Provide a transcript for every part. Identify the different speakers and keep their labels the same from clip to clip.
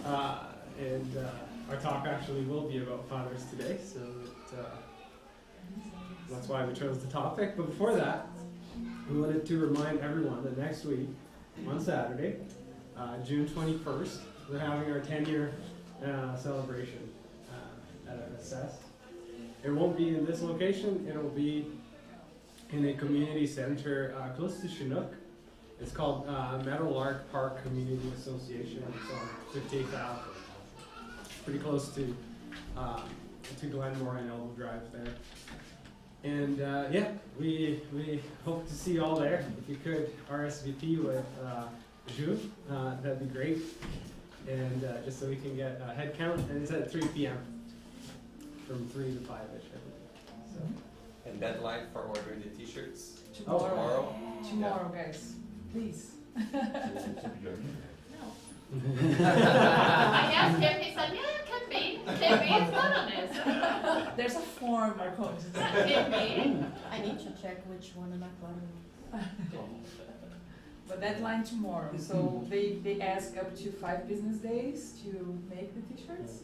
Speaker 1: And our talk actually will be about fathers today, so that's why we chose the topic. But before that, we wanted to remind everyone that next week, on Saturday, June 21st, we're having our 10-year celebration at FSS. It won't be in this location, it'll be in a community center close to Chinook. It's called Meadowlark Park Community Association. It's on 58th Ave. Pretty close to Glenmore and Elbow Drive there. And yeah, we hope to see you all there. If you could RSVP with Jules, that'd be great. And just so we can get a head count, and it's at 3 p.m. from 3 to 5-ish, I believe. So.
Speaker 2: And deadline for ordering the t-shirts?
Speaker 3: Tomorrow.
Speaker 2: Tomorrow?
Speaker 3: Tomorrow, guys. Please.
Speaker 4: I asked him, he said, yeah, it could be. It's not on this.
Speaker 3: There's a form, Marco.
Speaker 4: It could be.
Speaker 5: I need to check which one am I planning.
Speaker 3: But deadline tomorrow. So they ask up to 5 business days to make the t-shirts.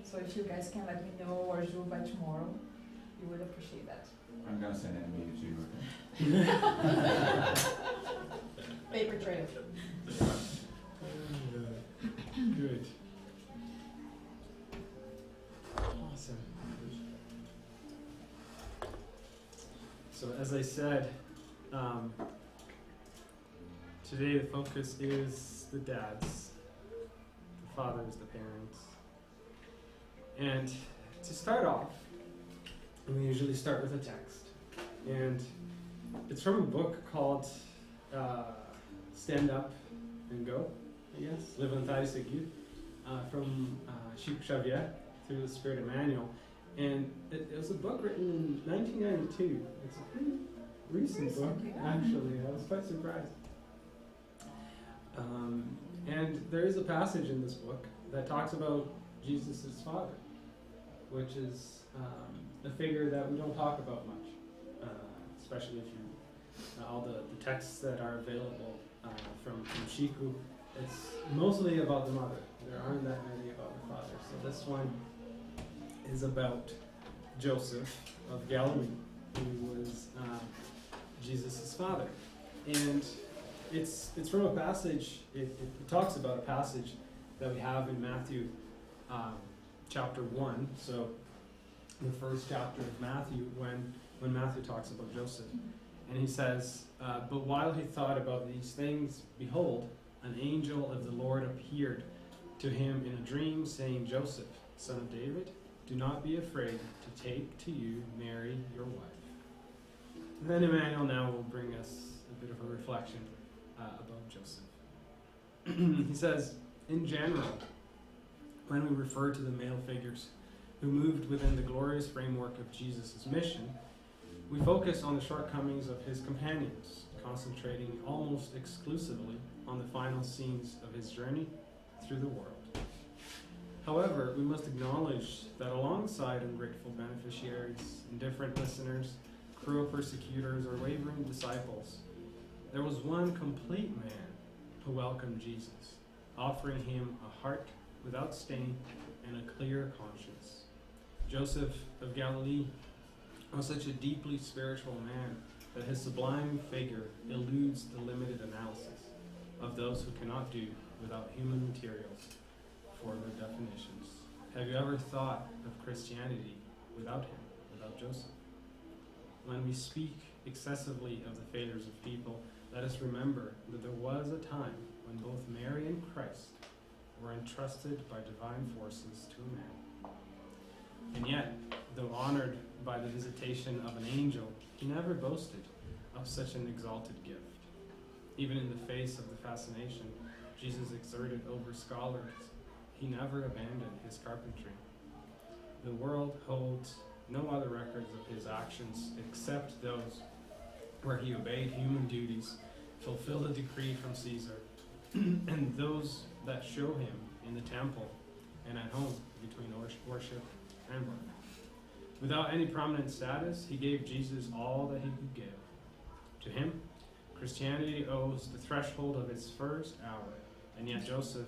Speaker 3: So if you guys can let me know or Jules by tomorrow, we would appreciate that.
Speaker 6: I'm gonna send an email to you, okay?
Speaker 5: Paper trail.
Speaker 1: Good. Awesome. So as I said, today the focus is the dads, the fathers, the parents. And to start off, we usually start with a text. And it's from a book called Stand Up and Go, I guess. Levantai Seguir, from Chico Xavier through the Spirit Emmanuel. And it was a book written in 1992. It's a pretty recent book, actually. I was quite surprised. And there is a passage in this book that talks about Jesus' father, which is a figure that we don't talk about much, especially if you all the texts that are available from Shiku. It's mostly about the mother. There aren't that many about the father. So this one is about Joseph of Galilee, who was Jesus' father. And it's from a passage, it talks about a passage that we have in Matthew chapter 1, so the first chapter of Matthew, when Matthew talks about Joseph. And he says, but while he thought about these things, behold, an angel of the Lord appeared to him in a dream, saying, Joseph, son of David, do not be afraid to take to you Mary, your wife. And then Emmanuel now will bring us a bit of a reflection about Joseph. He says, in general, when we refer to the male figures who moved within the glorious framework of Jesus' mission, we focus on the shortcomings of his companions, concentrating almost exclusively on the final scenes of his journey through the world. However, we must acknowledge that alongside ungrateful beneficiaries, indifferent listeners, cruel persecutors, or wavering disciples, there was one complete man who welcomed Jesus, offering him a heart without stain and a clear conscience. Joseph of Galilee was such a deeply spiritual man that his sublime figure eludes the limited analysis of those who cannot do without human materials for their definitions. Have you ever thought of Christianity without him, without Joseph? When we speak excessively of the failures of people, let us remember that there was a time when both Mary and Christ were entrusted by divine forces to a man. And yet, though honored by the visitation of an angel, he never boasted of such an exalted gift. Even in the face of the fascination Jesus exerted over scholars, he never abandoned his carpentry. The world holds no other records of his actions except those where he obeyed human duties, fulfilled a decree from Caesar, and those that show him in the temple and at home between worship and work. Without any prominent status, he gave Jesus all that he could give. To him, Christianity owes the threshold of its first hour, and yet Joseph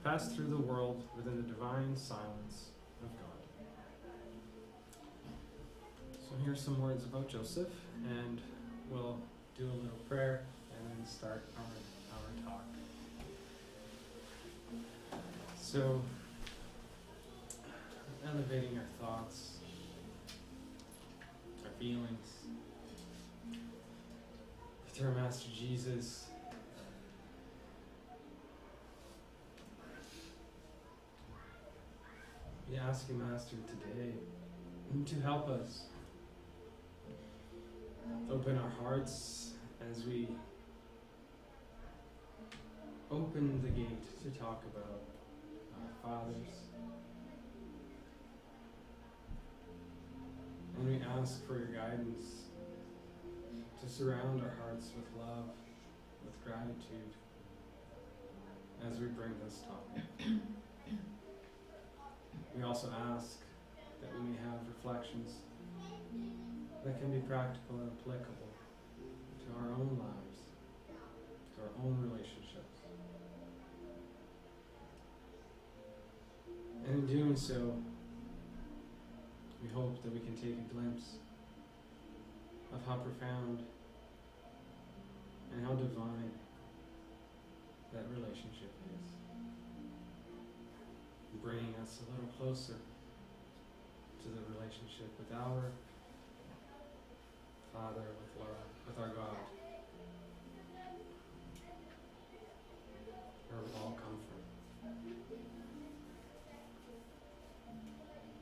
Speaker 1: pass through the world within the divine silence of God. So here's some words about Joseph, and we'll do a little prayer and then start our talk. So, elevating our thoughts, our feelings, through our Master Jesus. We ask you, Master, today to help us open our hearts as we open the gate to talk about our fathers. And we ask for your guidance to surround our hearts with love, with gratitude, as we bring this topic. We also ask that we may have reflections that can be practical and applicable to our own lives, to our own relationships. And in doing so, we hope that we can take a glimpse of how profound and how divine that relationship is, bringing us a little closer to the relationship with our Father, with our God, where we all come from.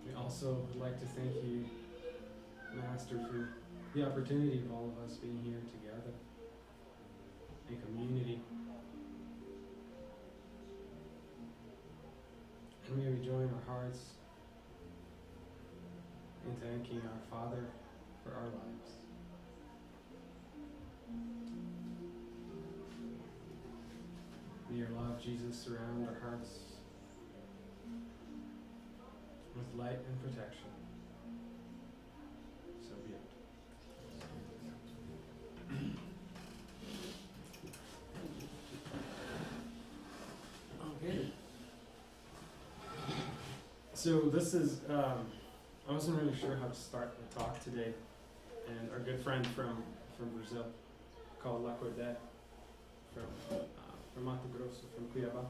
Speaker 1: We also would like to thank you, Master, for the opportunity of all of us being here together in community. And may we join our hearts in thanking our Father for our lives. May your love, Jesus, surround our hearts with light and protection. So be it. Okay. So this is, I wasn't really sure how to start the talk today, and our good friend from Brazil, called La Cordette, from Mato Grosso, from Cuiabá,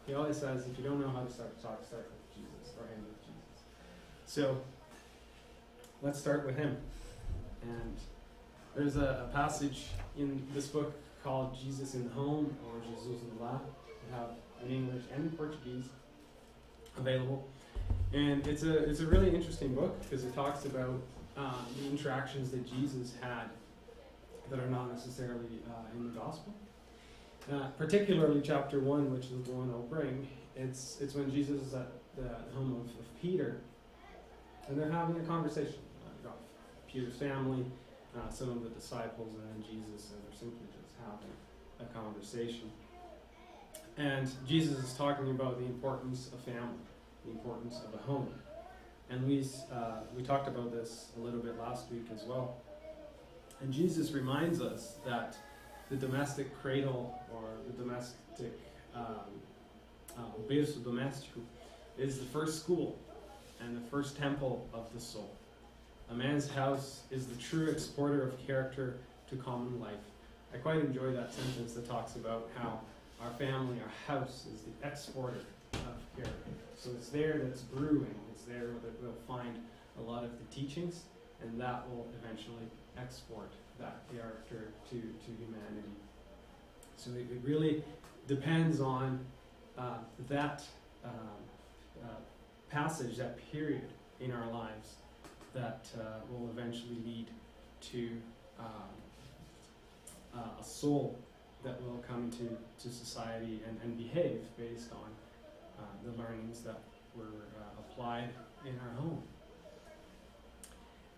Speaker 1: he always says, if you don't know how to start a talk, start with Jesus, or end with Jesus. So let's start with him. And there's a passage in this book called Jesus in the Home, or Jesus no Lar. We have in English and in Portuguese available. And it's a really interesting book because it talks about the interactions that Jesus had that are not necessarily in the gospel. Particularly chapter 1, which is the one I'll bring. It's when Jesus is at the home of Peter, and they're having a conversation. Got Peter's family, some of the disciples, and then Jesus, and they're simply just having a conversation. And Jesus is talking about the importance of family, the importance of a home. And we talked about this a little bit last week as well. And Jesus reminds us that the domestic cradle, or the domestic berço doméstico, is the first school and the first temple of the soul. A man's house is the true exporter of character to common life. I quite enjoy that sentence that talks about how our family, our house, is the exporter of character. So it's there that's brewing, it's there that we'll find a lot of the teachings, and that will eventually export that character to humanity. So it really depends on that passage, that period in our lives that will eventually lead to a soul that will come to society and behave based on the learnings that were applied in our home.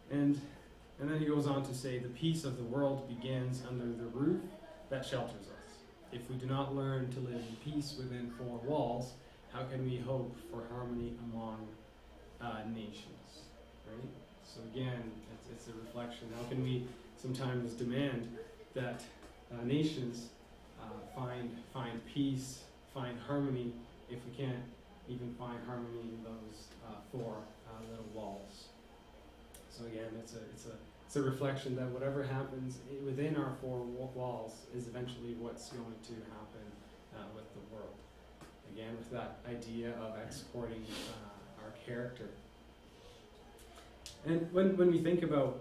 Speaker 1: And then he goes on to say, the peace of the world begins under the roof that shelters us. If we do not learn to live in peace within four walls, how can we hope for harmony among nations? Right? So again, it's a reflection. How can we sometimes demand that nations find peace, find harmony if we can't even find harmony in those four little walls. So again, it's a reflection that whatever happens within our four walls is eventually what's going to happen with the world. Again, with that idea of exporting our character. And when we think about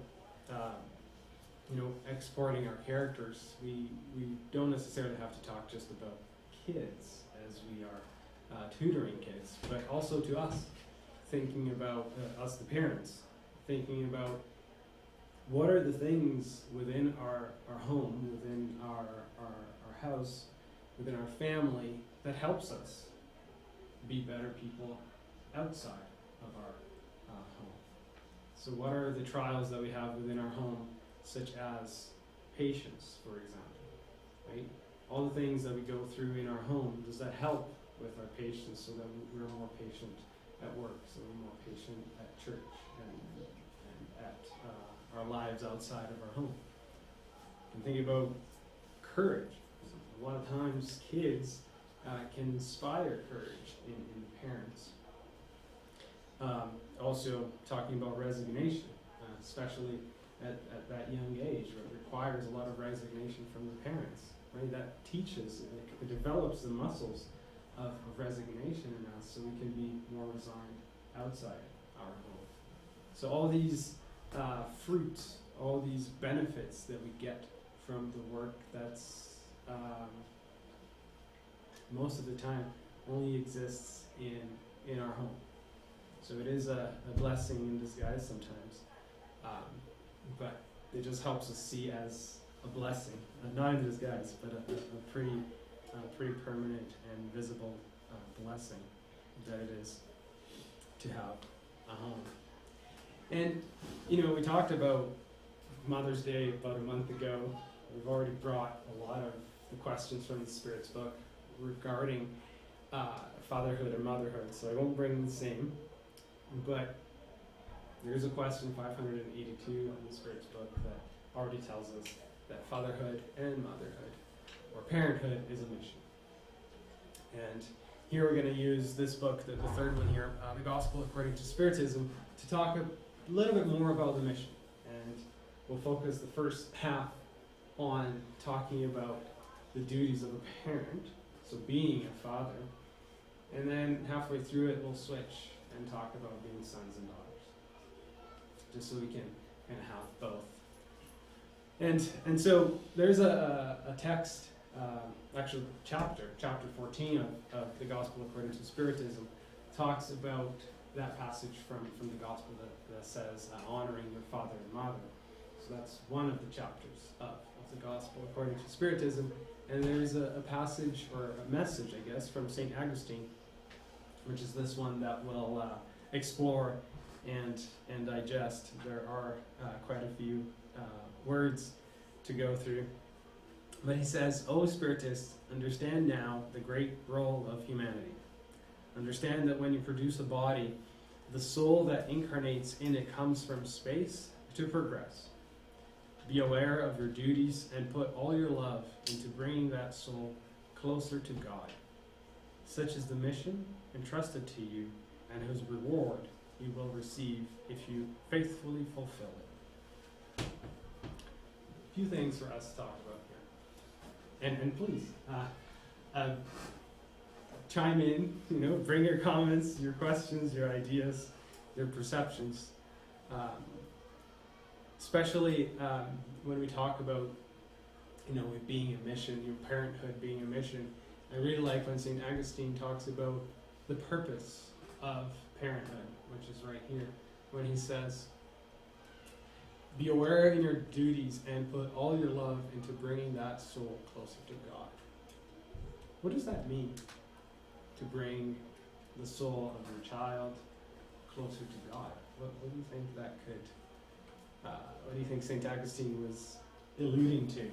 Speaker 1: exporting our characters, we don't necessarily have to talk just about kids as we are tutoring kids, but also to us, thinking about us the parents, thinking about what are the things within our home, within our house, within our family that helps us be better people outside of our home. So what are the trials that we have within our home, such as patience, for example, right? All the things that we go through in our home, does that help with our patience so that we're more patient at work, so we're more patient at church and at our lives outside of our home? And think about courage. A lot of times kids can inspire courage in parents. Also talking about resignation, especially at that young age, where it requires a lot of resignation from the parents, right? That teaches, it develops the muscles of resignation in us so we can be more resigned outside our home. So all these fruits, all these benefits that we get from the work that's most of the time only exists in our home. So it is a blessing in disguise sometimes, but it just helps us see as a blessing, not in disguise, but a pretty permanent and visible blessing that it is to have a home. And we talked about Mother's Day about a month ago. We've already brought a lot of the questions from the Spirit's book regarding fatherhood and motherhood, so I won't bring the same, but there's a question 582 in the Spirit's book that already tells us that fatherhood and motherhood, or parenthood, is a mission. And here we're going to use this book, the third one here, The Gospel According to Spiritism, to talk a little bit more about the mission. And we'll focus the first half on talking about the duties of a parent, so being a father, and then halfway through it we'll switch and talk about being sons and daughters, just so we can kind of have both. And so there's a text, actually chapter 14 of the Gospel According to Spiritism talks about that passage from the Gospel that says honoring your father and mother. So that's one of the chapters of the Gospel According to Spiritism. And there's a passage, or a message, I guess, from St. Augustine, which is this one that we'll explore and digest. There are quite a few words to go through. But he says, "O Spiritist, understand now the great role of humanity. Understand that when you produce a body, the soul that incarnates in it comes from space to progress. Be aware of your duties and put all your love into bringing that soul closer to God. Such is the mission entrusted to you, and whose reward you will receive if you faithfully fulfill it." A few things for us to talk about here. And please, chime in, bring your comments, your questions, your ideas, your perceptions. Especially when we talk about, it being a mission, your parenthood being a mission. I really like when St. Augustine talks about the purpose of parenthood, which is right here, when he says, "Be aware in your duties and put all your love into bringing that soul closer to God." What does that mean, to bring the soul of your child closer to God? What do you think that could, what do you think St. Augustine was alluding to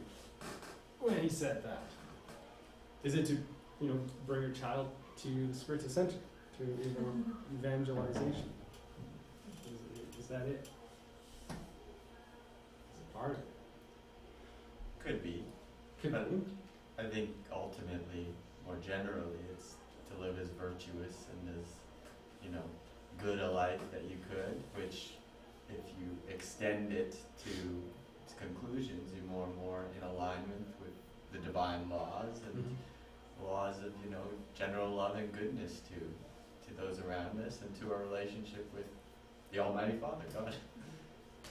Speaker 1: when he said that? Is it to, bring your child to the Spiritist Center, to evangelization? Is that it? Is it part of it?
Speaker 7: Could be.
Speaker 1: Could
Speaker 7: But
Speaker 1: be.
Speaker 7: I think ultimately, more generally, it's to live as virtuous and as, you know, good a life that you could, which if you extend it to its conclusions, you're more and more in alignment with the divine laws and laws of, you know, general love and goodness to those around us and to our relationship with the Almighty Father, God.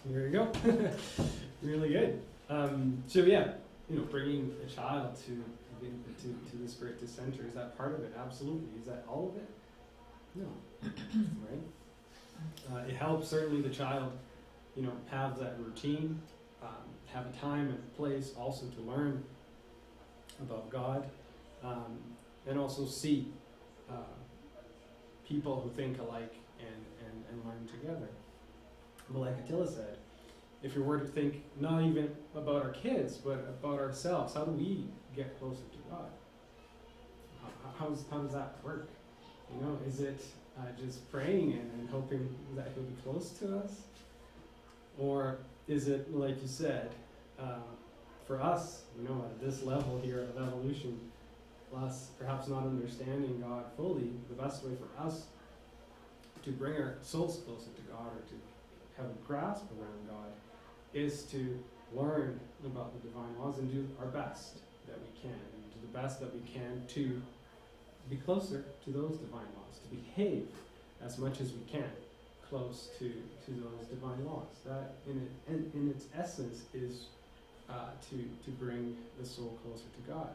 Speaker 1: There you go. Really good. So yeah, you know, bringing a child to the Spiritist center, is that part of it? Absolutely. Is that all of it? No. Right? It helps certainly the child, you know, have that routine, have a time and a place also to learn about God, and also see people who think alike and learn together. But like Attila said, if we were to think not even about our kids, but about ourselves, how do we get closer to God? How does that work? You know, is it just praying and hoping that He'll be close to us? Or is it, like you said, for us, you know, at this level here of evolution, us perhaps not understanding God fully, the best way for us to bring our souls closer to God or to have a grasp around God is to learn about the divine laws and do our best that we can, and do the best that we can to be closer to those divine laws, to behave as much as we can close to those divine laws. That in its essence is to bring the soul closer to God.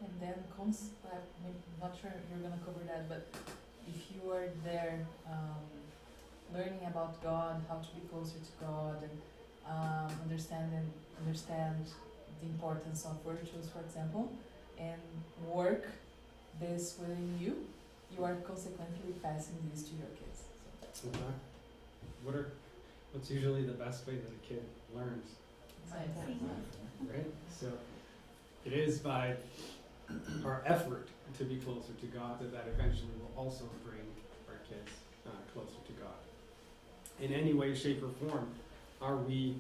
Speaker 3: And then I'm not sure you're going to cover that, but if you are there learning about God, how to be closer to God, and understand the importance of virtues, for example, and work this within you, you are consequently passing this to your kids. So.
Speaker 1: Okay. What's usually the best way that a kid learns? Right? So it is by our effort to be closer to God that eventually will also bring our kids closer to God. In any way, shape, or form, are we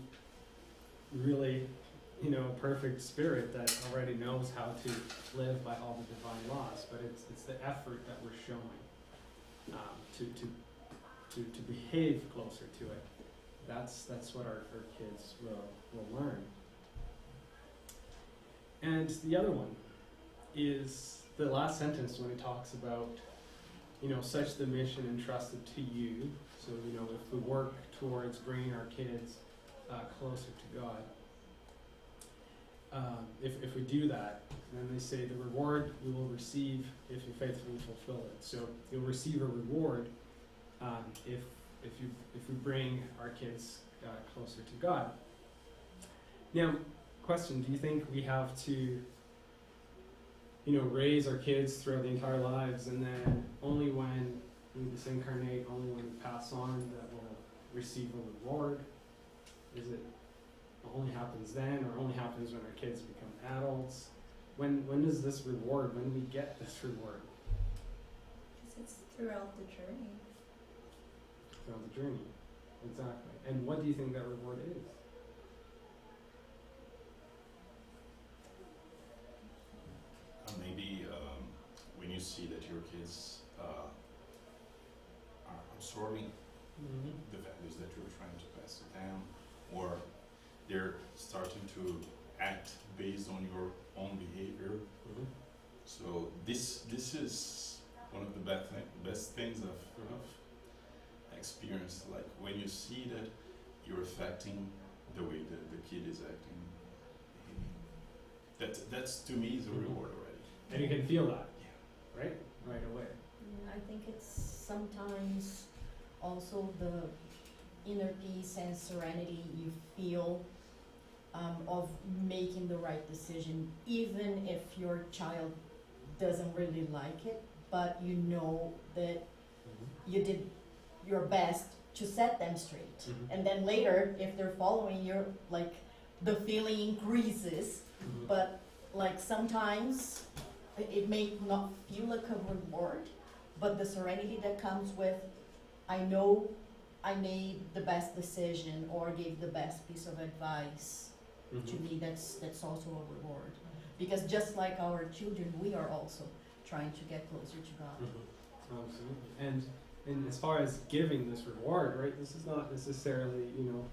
Speaker 1: really, you know, a perfect spirit that already knows how to live by all the divine laws? But it's the effort that we're showing to behave closer to it. That's what our kids will learn. And the other one is the last sentence when it talks about, you know, such the mission entrusted to you. So, you know, if we work towards bringing our kids closer to God, if we do that, then they say the reward you will receive if you faithfully fulfill it. So you'll receive a reward if we bring our kids closer to God. Now, question: do you think we have to, you know, raise our kids throughout the entire lives, and then only when we disincarnate, only when we pass on, that we'll receive a reward? Is it only happens then, or only happens when our kids become adults? When is this reward? When do we get this reward?
Speaker 5: Because it's throughout the journey.
Speaker 1: Throughout the journey, exactly. And what do you think that reward is?
Speaker 8: Maybe when you see that your kids are absorbing the values that you're trying to pass to them, or they're starting to act based on your own behavior. So this is one of the best things I've experienced. Like when you see that you're affecting the way that the kid is acting, that's to me is a reward already.
Speaker 1: And you can feel that, right away.
Speaker 5: I think it's sometimes also the inner peace and serenity you feel of making the right decision, even if your child doesn't really like it, but you know that you did your best to set them straight. And then later, if they're following you, like the feeling increases, but like sometimes it may not feel like a reward, but the serenity that comes with, I know I made the best decision or gave the best piece of advice. To me, that's also a reward. Because just like our children, we are also trying to get closer to God.
Speaker 1: Absolutely. And as far as giving this reward, right, this is not necessarily, you know,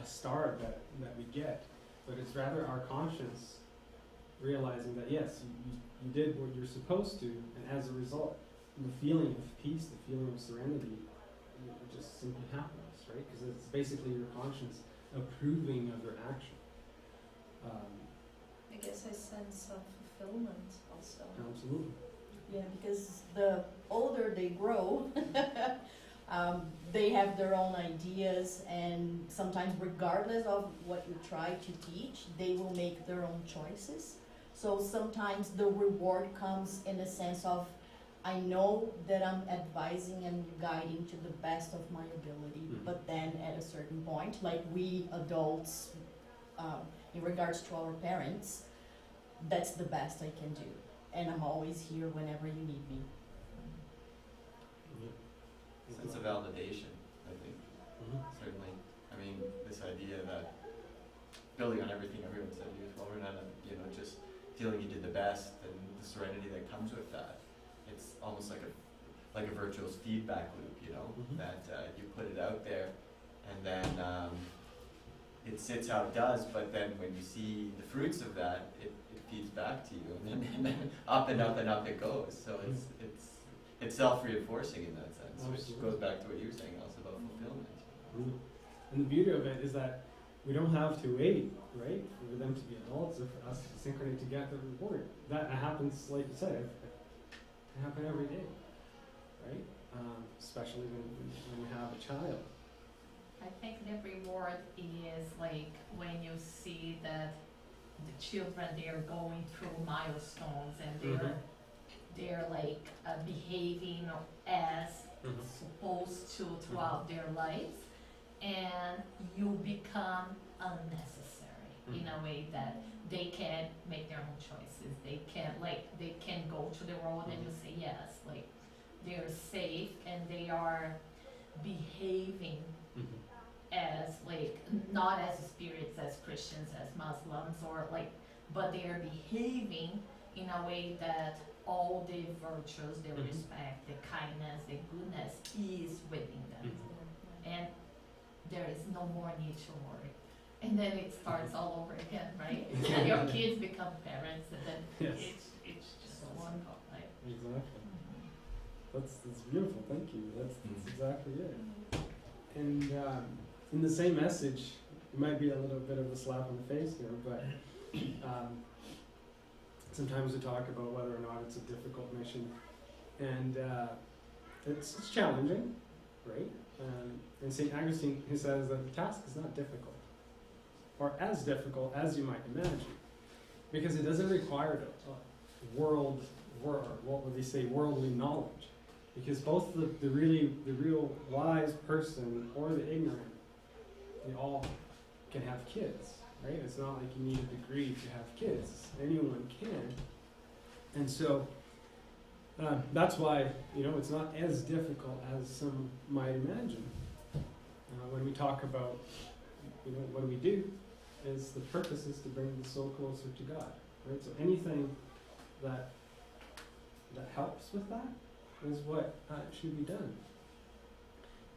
Speaker 1: a star that we get, but it's rather our conscience realizing that yes, you did what you're supposed to, and as a result, the feeling of peace, the feeling of serenity, it just simply happens, right? Because it's basically your conscience approving of your action.
Speaker 9: I guess a sense of fulfillment also.
Speaker 1: Absolutely.
Speaker 5: Yeah, because the older they grow, they have their own ideas, and sometimes regardless of what you try to teach, they will make their own choices. So sometimes the reward comes in the sense of, I know that I'm advising and guiding to the best of my ability, but then at a certain point, like we adults, in regards to our parents, that's the best I can do. And I'm always here whenever you need me.
Speaker 7: Sense of validation, I think, certainly. I mean, this idea that, building on everything everyone said, you as well, Renata, you know, just feeling you did the best and the serenity that comes with that. It's almost like a virtuous feedback loop, you know, that you put it out there, and then it sits how it does, but then when you see the fruits of that, it feeds back to you, and then up and up and up it goes. So it's self-reinforcing in that sense, which goes back to what you were saying also about fulfillment.
Speaker 1: And the beauty of it is that we don't have to wait, right, for them to be adults or for us to synchronize to get the reward. That happens, like you said, it happens every day, right? Especially when you have a child.
Speaker 4: I think the reward is like when you see that the children, they are going through milestones and they're like behaving as supposed to throughout their lives, and you become unnecessary in a way that they can make their own choices. They can go to the road and you say yes, like they're safe and they are behaving as like not as spirits, as Christians, as Muslims, or like, but they are behaving in a way that all the virtues, the respect, the kindness, the goodness is within them, and there is no more need to worry. And then it starts all over again, right? And your kids become parents, and then it's just wonderful, right?
Speaker 1: Exactly. That's beautiful. Thank you. That's exactly it. And in the same message, it might be a little bit of a slap in the face here, but sometimes we talk about whether or not it's a difficult mission, and it's challenging, right? And St. Augustine, he says that the task is not difficult, or as difficult as you might imagine, because it doesn't require worldly knowledge, because both the real wise person or the ignorant, they all can have kids, right? It's not like you need a degree to have kids. Anyone can. And so that's why, you know, it's not as difficult as some might imagine. When we talk about, you know, what do we do, is the purpose is to bring the soul closer to God, right? So anything that helps with that is what should be done.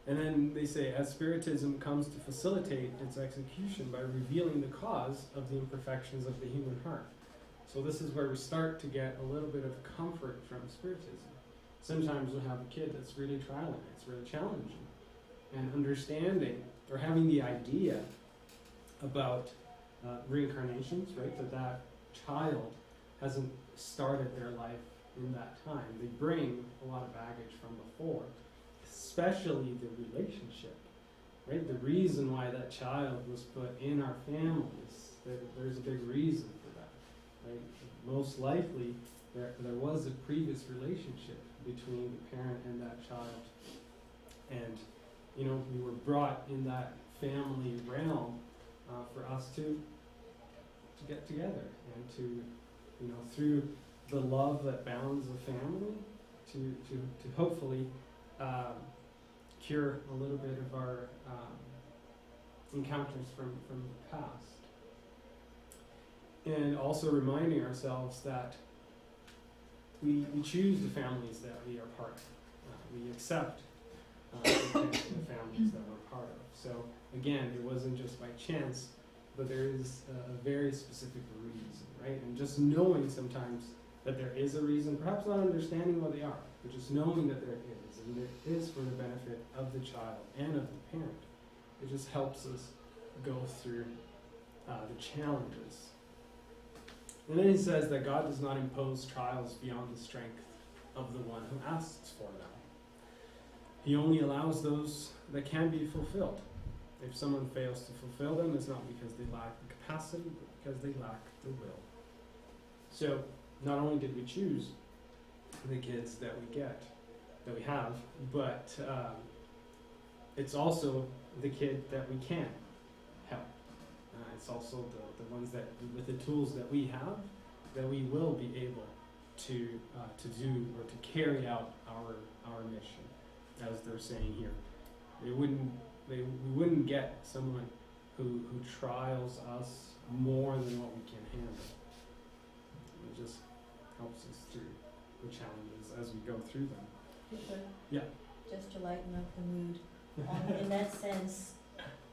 Speaker 1: And then they say, as Spiritism comes to facilitate its execution by revealing the cause of the imperfections of the human heart. So this is where we start to get a little bit of comfort from Spiritism. Sometimes we have a kid that's really trialing, it's really challenging. And understanding, or having the idea about reincarnations, right? That child hasn't started their life in that time. They bring a lot of baggage from before, especially the relationship, right? The reason why that child was put in our families, there's a big reason for that, right? Most likely, there was a previous relationship between the parent and that child. And, you know, we were brought in that family realm for us to get together and to, you know, through the love that bounds a family, to hopefully cure a little bit of our encounters from the past. And also reminding ourselves that we choose the families that we are part of. We accept the families that we're part of. So again, it wasn't just by chance, but there is a very specific reason, right? And just knowing sometimes that there is a reason, perhaps not understanding what they are, but just knowing that there is, and it is for the benefit of the child and of the parent. It just helps us go through the challenges. And then he says that God does not impose trials beyond the strength of the one who asks for them. He only allows those that can be fulfilled. If someone fails to fulfill them, it's not because they lack the capacity, but because they lack the will. So, not only did we choose the kids that we have, but it's also the kid that we can help. It's also the ones that, with the tools that we have, that we will be able to do or to carry out our mission, as they're saying here. We wouldn't get someone who trials us more than what we can handle. It just helps us through the challenges as we go through them.
Speaker 5: Peter,
Speaker 1: Yeah.
Speaker 5: just to lighten up the mood, in that sense,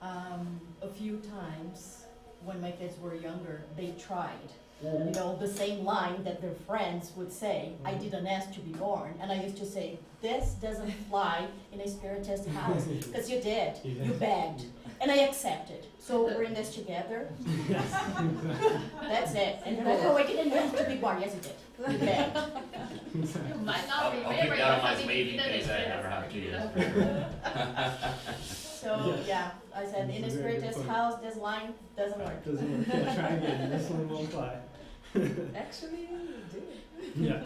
Speaker 5: a few times when my kids were younger, they tried. You know, the same line that their friends would say, I didn't ask to be born. And I used to say, this doesn't fly in a Spiritist house. Because you did. You begged. And I accepted. So we're in this together.
Speaker 1: Yes, exactly.
Speaker 5: That's it. And you're like, oh, I didn't ask to be born. Yes, you did. You begged.
Speaker 1: Exactly.
Speaker 4: You might not
Speaker 10: I'll
Speaker 4: remember
Speaker 10: keep that on my
Speaker 4: if you
Speaker 10: waving
Speaker 4: didn't
Speaker 10: days I
Speaker 4: experience
Speaker 10: never have
Speaker 4: it.
Speaker 10: kids.
Speaker 5: So yeah, I said, in a
Speaker 1: That's a very good
Speaker 5: Spiritist
Speaker 1: point.
Speaker 5: house, this line doesn't work.
Speaker 1: Doesn't work. Yeah, try again. This one won't fly.
Speaker 3: Actually, you do.
Speaker 1: Yeah.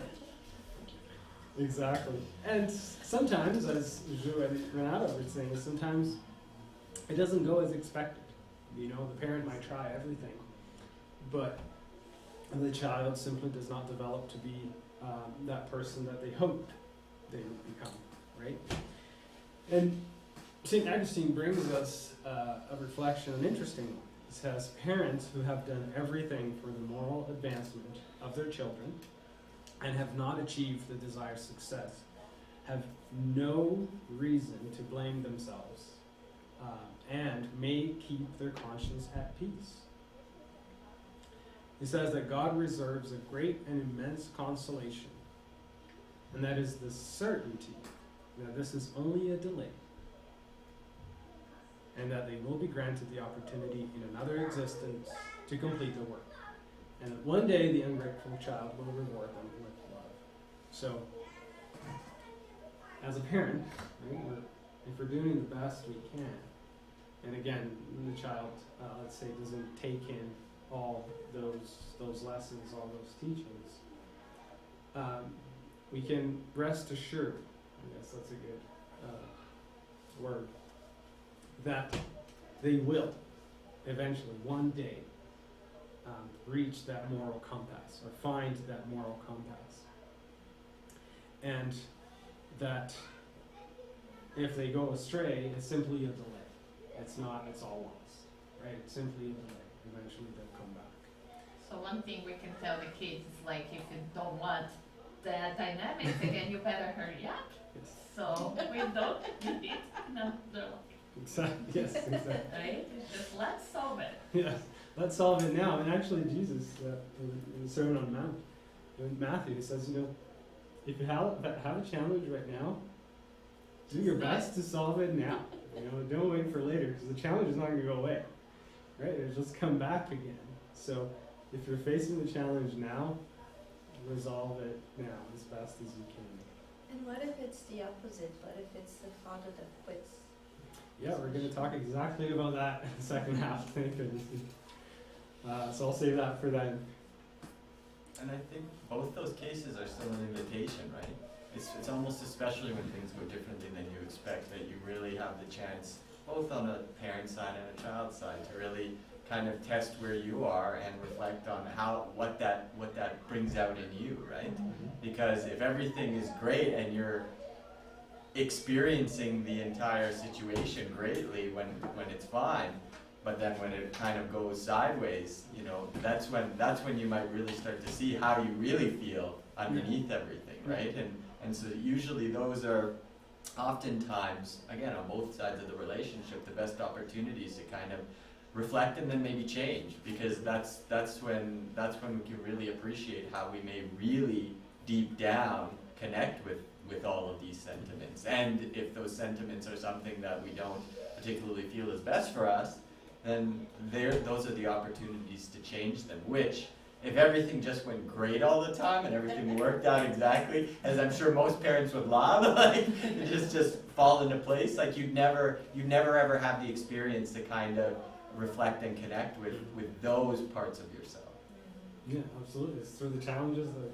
Speaker 1: Exactly. And sometimes, as Joe and Renato were saying, sometimes it doesn't go as expected. You know, the parent might try everything, but the child simply does not develop to be that person that they hoped they would become, right? And St. Augustine brings us a reflection, an interesting one. It says, parents who have done everything for the moral advancement of their children and have not achieved the desired success have no reason to blame themselves and may keep their conscience at peace. He says that God reserves a great and immense consolation, and that is the certainty that this is only a delay, and that they will be granted the opportunity in another existence to complete the work, and that one day the ungrateful child will reward them with love. So, as a parent, right, if we're doing the best we can, and again, the child, let's say, doesn't take in all those lessons, all those teachings, we can rest assured, I guess that's a good word, that they will eventually, one day, reach that moral compass, or find that moral compass. And that if they go astray, it's simply a delay. It's not, it's all once, right? It's simply a delay. Eventually they'll come back.
Speaker 4: So one thing we can tell the kids is like, if you don't want that dynamics again, you better hurry up.
Speaker 1: Yes.
Speaker 4: So we don't need another life.
Speaker 1: Exactly. Yes, exactly.
Speaker 4: Right? It's just let's solve it.
Speaker 1: Yes. Let's solve it now. And actually Jesus, in the Sermon on the Mount, in Matthew, he says, you know, if you have a challenge right now, do your best to solve it now. You know, don't wait for later, because the challenge is not going to go away, right? It'll just come back again. So if you're facing the challenge now, resolve it now as best as you can.
Speaker 9: And what if it's the opposite? What if it's the father that quits?
Speaker 1: Yeah, we're going to talk exactly about that in the second half. Thank goodness. So I'll save that for then.
Speaker 7: And I think both those cases are still an invitation, right? It's almost especially when things go differently than you expect that you really have the chance, both on a parent side and a child side, to really kind of test where you are and reflect on what that brings out in you, right? Because if everything is great and you're experiencing the entire situation greatly when it's fine, but then when it kind of goes sideways, you know, that's when you might really start to see how you really feel underneath everything, right? And so usually those are oftentimes, again, on both sides of the relationship, the best opportunities to kind of reflect and then maybe change, because that's when we can really appreciate how we may really deep down connect with all of these sentiments. And if those sentiments are something that we don't particularly feel is best for us, then those are the opportunities to change them, which, if everything just went great all the time and everything worked out exactly, as I'm sure most parents would love, like, just fall into place, like you'd never ever have the experience to kind of reflect and connect with those parts of yourself.
Speaker 1: Yeah, absolutely. It's through the challenges that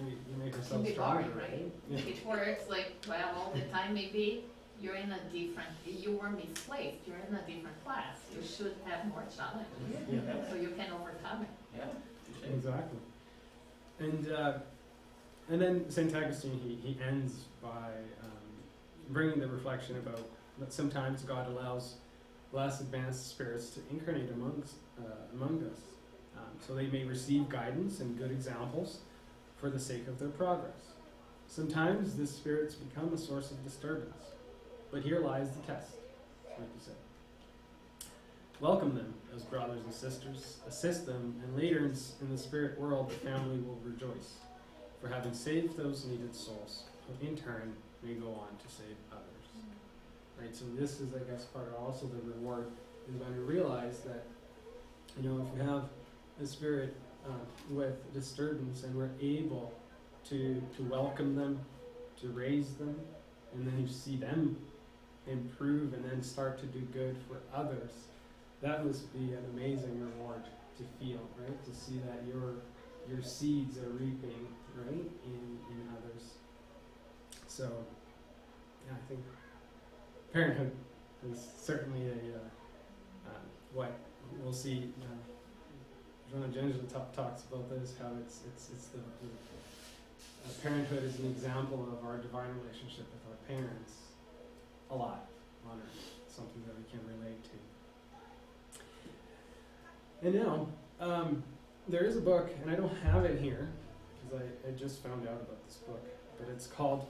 Speaker 1: we make
Speaker 4: Can
Speaker 1: ourselves
Speaker 4: be
Speaker 1: stronger,
Speaker 4: hard, right?
Speaker 1: Yeah.
Speaker 4: It works like, well, all the time. Maybe you were misplaced, you're in a different class. You should have more challenges,
Speaker 1: Yeah.
Speaker 4: so you can overcome it.
Speaker 7: Yeah.
Speaker 1: Exactly. And then St. Augustine, he ends by bringing the reflection about that sometimes God allows less advanced spirits to incarnate among us, so they may receive guidance and good examples for the sake of their progress. Sometimes the spirits become a source of disturbance, but here lies the test, like you said. Welcome them as brothers and sisters, assist them, and later in the spirit world the family will rejoice for having saved those needed souls, who in turn may go on to save others. Right, so this is, I guess, part of also the reward, is when we realize that, if we have a spirit with disturbance and we're able to welcome them, to raise them, and then you see them improve and then start to do good for others, that must be an amazing reward to feel, right? To see that your seeds are reaping, right, in others. So, yeah, I think parenthood is certainly what we'll see. Jonah Gengel talks about this, how it's the parenthood is an example of our divine relationship with our parents a lot on earth, something that we can relate to. And now, there is a book, and I don't have it here, because I just found out about this book, but it's called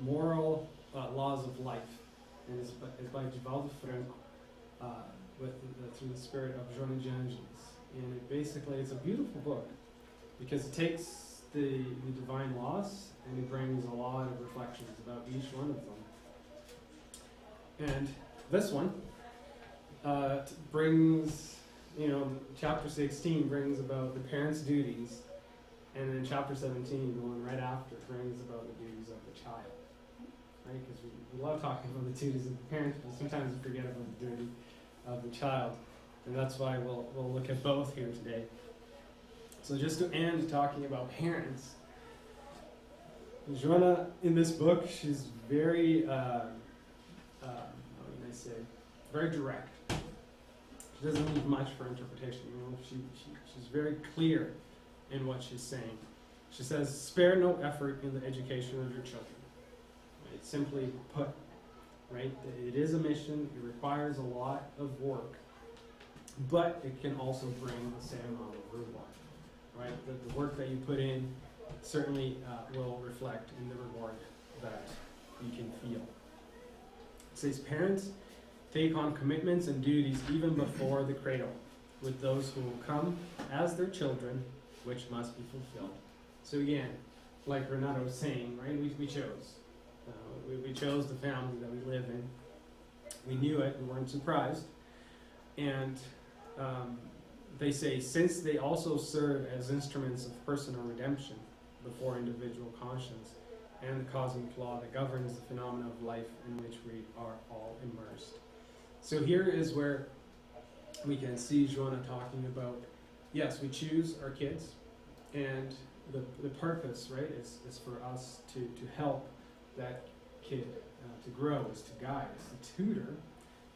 Speaker 1: Moral Laws of Life, and it's by Givaldo Franco, through the spirit of Jonah Gengel. And it's a beautiful book, because it takes the divine laws and it brings a lot of reflections about each one of them. And this one brings, chapter 16 brings about the parents' duties, and then chapter 17, the one right after, brings about the duties of the child. Right? Because we love talking about the duties of the parents, but sometimes we forget about the duty of the child. And that's why we'll look at both here today. So just to end talking about parents, Joanna, in this book, she's very, how would I say, very direct. She doesn't leave much for interpretation. She's very clear in what she's saying. She says, spare no effort in the education of your children. Right? Simply put, right? It is a mission. It requires a lot of work. But it can also bring the same amount of reward, right? The work that you put in certainly will reflect in the reward that you can feel. It says, parents take on commitments and duties even before the cradle, with those who will come as their children, which must be fulfilled. So again, like Renato was saying, right? We chose. We chose the family that we live in. We knew it. We weren't surprised. And they say, since they also serve as instruments of personal redemption before individual conscience and the cosmic law that governs the phenomena of life in which we are all immersed. So here is where we can see Joanna talking about, yes, we choose our kids, and the purpose, right, is for us to help that kid to grow, is to guide, is to tutor.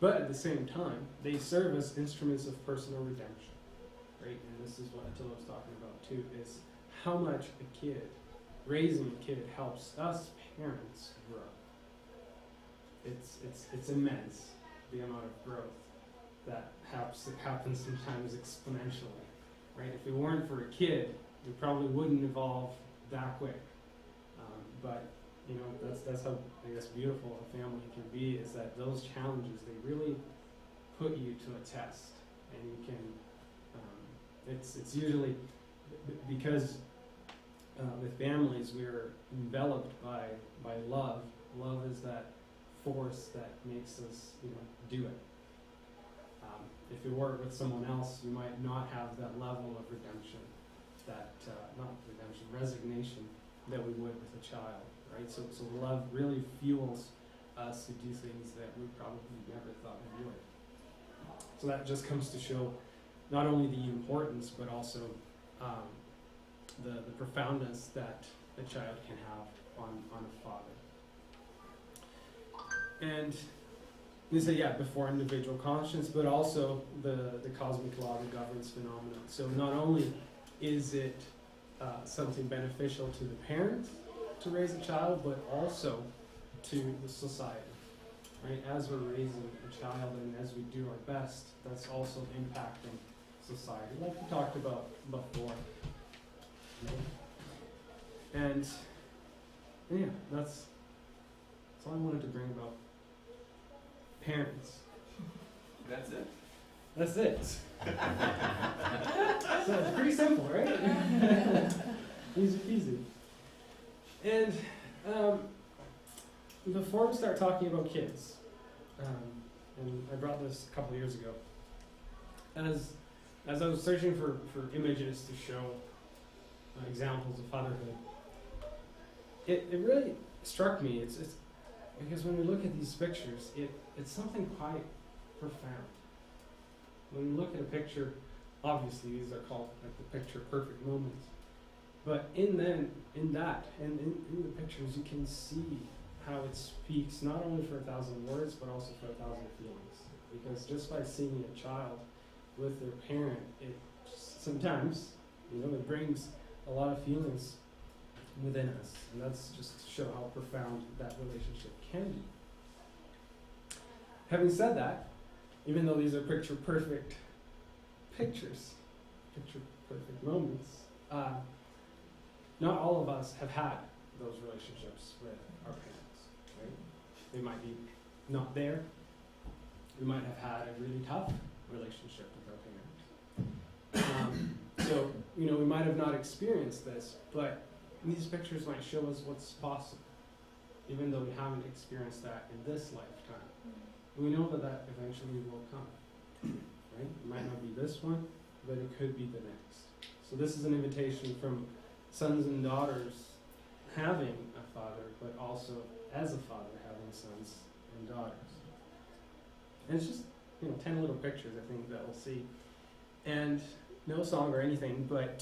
Speaker 1: But at the same time, they serve as instruments of personal redemption, right? And this is what Attila was talking about too, is how much raising a kid helps us parents grow. It's immense, the amount of growth that happens sometimes exponentially, right? If it weren't for a kid, we probably wouldn't evolve that quick. But you know, that's how, I guess, beautiful a family can be, is that those challenges, they really put you to a test, and you can, it's usually, because with families we're enveloped by love. Love is that force that makes us, you know, do it. If you were with someone else, you might not have that level of redemption, resignation that we would with a child, right? So love really fuels us to do things that we probably never thought we would. So that just comes to show not only the importance, but also the profoundness that a child can have on a father. And we say, yeah, before individual conscience, but also the cosmic law that governs phenomena. So not only is it something beneficial to the parents to raise a child, but also to the society, right? As we're raising a child and as we do our best, that's also impacting society, like we talked about before. And yeah, that's all I wanted to bring about parents.
Speaker 2: That's it?
Speaker 1: That's it. So it's pretty simple, right? Easy peasy. And before we start talking about kids, and I brought this a couple of years ago, as I was searching for images to show examples of fatherhood, it really struck me. It's because when we look at these pictures, it's something quite profound. When we look at a picture, obviously these are called like the picture perfect moments. But in the pictures, you can see how it speaks not only for 1,000 words, but also for 1,000 feelings. Because just by seeing a child with their parent, it sometimes, you know, it brings a lot of feelings within us. And that's just to show how profound that relationship can be. Having said that, even though these are picture perfect pictures, picture perfect moments, not all of us have had those relationships with our parents, right? They might be not there. We might have had a really tough relationship with our parents. So, you know, we might have not experienced this, but these pictures might show us what's possible, even though we haven't experienced that in this lifetime. And we know that eventually will come, right? It might not be this one, but it could be the next. So this is an invitation from sons and daughters having a father, but also as a father having sons and daughters. And it's just, you know, 10 little pictures, I think, that we'll see. And no song or anything, but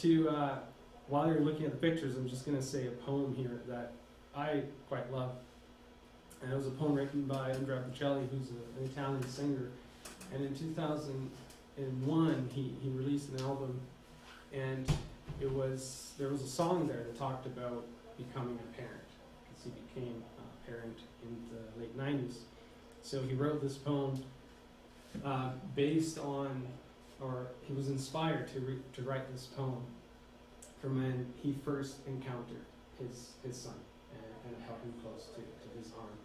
Speaker 1: while you're looking at the pictures, I'm just going to say a poem here that I quite love. And it was a poem written by Andrea Bocelli, who's an Italian singer. And in 2001, he released an album, and there was a song there that talked about becoming a parent, because he became a parent in the late 90s. So he wrote this poem based on, or he was inspired to write this poem from when he first encountered his son and held him close to his arm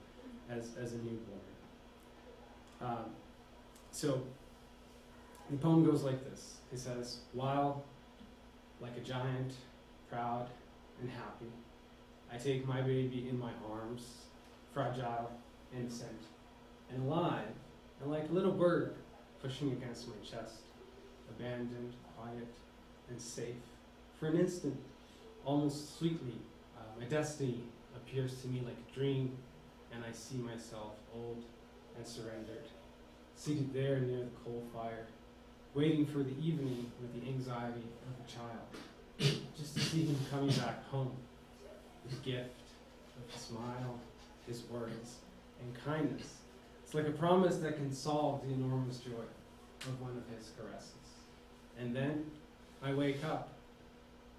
Speaker 1: as a newborn. So the poem goes like this. It says, while like a giant, proud and happy, I take my baby in my arms, fragile, innocent, and alive, and like a little bird pushing against my chest, abandoned, quiet, and safe. For an instant, almost sweetly, my destiny appears to me like a dream, and I see myself old and surrendered, seated there near the coal fire, waiting for the evening with the anxiety of a child, just to see him coming back home, his gift of a smile, his words, and kindness. It's like a promise that can solve the enormous joy of one of his caresses. And then I wake up,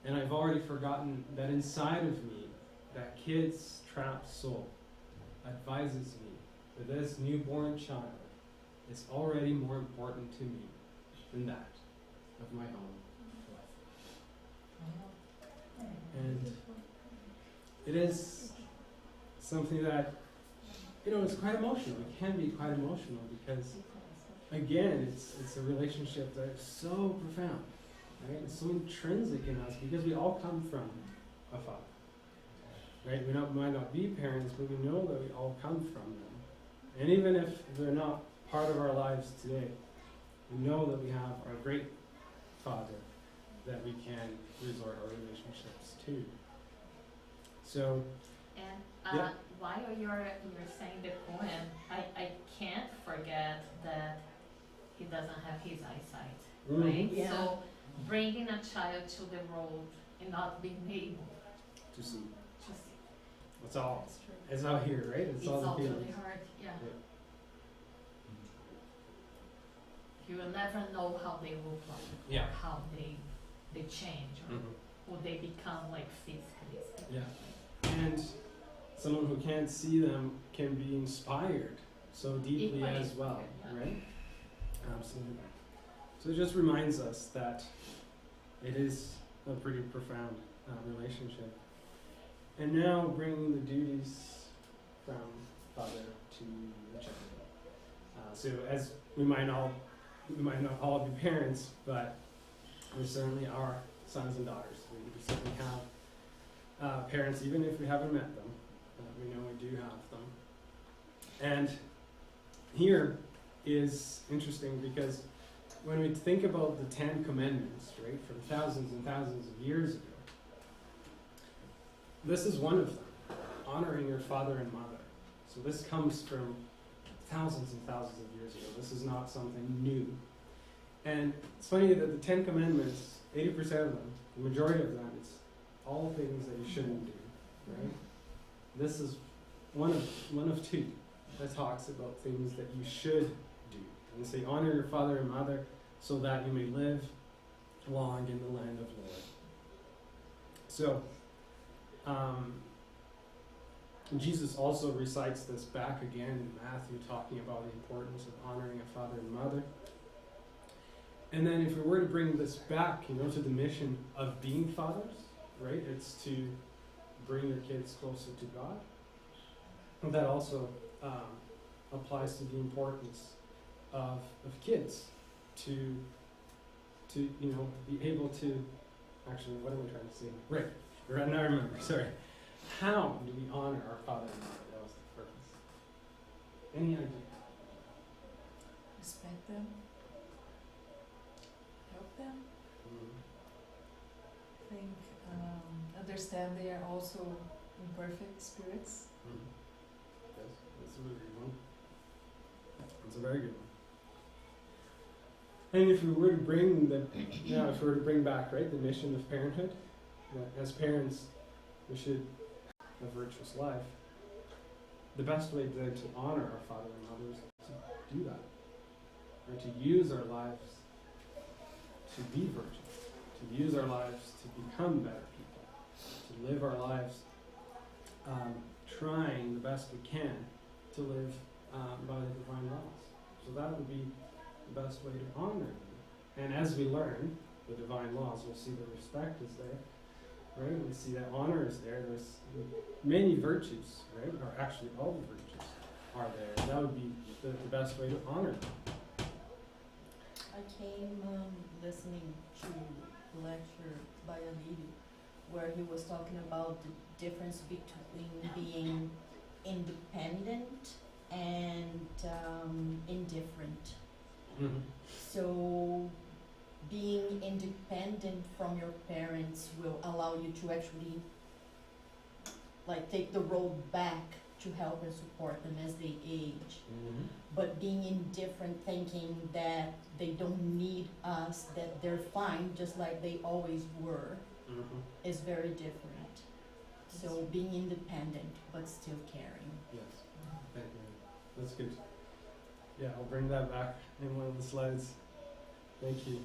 Speaker 1: and I've already forgotten that inside of me, that kid's trapped soul advises me that this newborn child is already more important to me than that of my own life. And it is something that, it's quite emotional. It can be quite emotional because, again, it's a relationship that is so profound, right? It's so intrinsic in us because we all come from a father, right? We might not be parents, but we know that we all come from them. And even if they're not part of our lives today, we know that we have our great Father that we can resort our relationships to. So,
Speaker 4: And
Speaker 1: yeah.
Speaker 4: while you're saying the poem, I can't forget that he doesn't have his eyesight, right?
Speaker 5: Yeah.
Speaker 4: So bringing a child to the world and not being able
Speaker 1: to see,
Speaker 4: to see,
Speaker 1: it's all,
Speaker 3: That's true.
Speaker 1: it's all here, right? It's all the
Speaker 4: really
Speaker 1: feelings.
Speaker 4: hard. Yeah.
Speaker 1: Yeah.
Speaker 4: You will never know how they look like,
Speaker 1: Yeah.
Speaker 4: or how they change, or who they become, like physically.
Speaker 1: Yeah. And someone who can't see them can be inspired so deeply
Speaker 4: Equally
Speaker 1: as well,
Speaker 4: inspired, yeah.
Speaker 1: right? Absolutely. So it just reminds us that it is a pretty profound relationship. And now bringing the duties from father to the child. So as we might not all be parents, but we certainly are sons and daughters. We certainly have parents, even if we haven't met them. We know we do have them. And here is interesting because when we think about the 10 Commandments, right, from thousands and thousands of years ago, this is one of them, honoring your father and mother. So this comes from thousands and thousands of years ago. This is not something new. And it's funny that the 10 Commandments, 80% of them, the majority of them, it's all things that you shouldn't do, right? This is one of two that talks about things that you should do. And they say, honor your father and mother so that you may live long in the land of the Lord. So, Jesus also recites this back again in Matthew, talking about the importance of honoring a father and mother. And then if we were to bring this back, to the mission of being fathers, right? It's to bring your kids closer to God. And that also applies to the importance of kids to be able to, actually, what am I trying to say? Right, now I remember, sorry. How do we honor our father and mother? That was the purpose. Any idea?
Speaker 3: Respect them. Help them. I think understand they are also imperfect spirits.
Speaker 1: Yes, that's a really good one. That's a very good one. And if we were to bring back, right, the mission of parenthood, that as parents we should have a virtuous life. The best way then to honor our father and mother is to do that, or to use our lives to be virtuous, to use our lives to become better people, to live our lives trying the best we can to live by the divine laws. So that would be the best way to honor them. And as we learn the divine laws, we'll see the respect is there, right? We see that honor is there. There's many virtues, right? Or actually all the virtues are there. That would be the best way to honor them.
Speaker 5: I came listening to a lecture by a lady where he was talking about the difference between being independent and indifferent.
Speaker 1: Mm-hmm.
Speaker 5: So being independent from your parents will allow you to actually take the road back to help and support them as they age.
Speaker 1: Mm-hmm.
Speaker 5: But being indifferent, thinking that they don't need us, that they're fine just like they always were, is very different. So being independent but still caring.
Speaker 1: Yes. Thank you. That's good. Yeah, I'll bring that back in one of the slides. Thank you.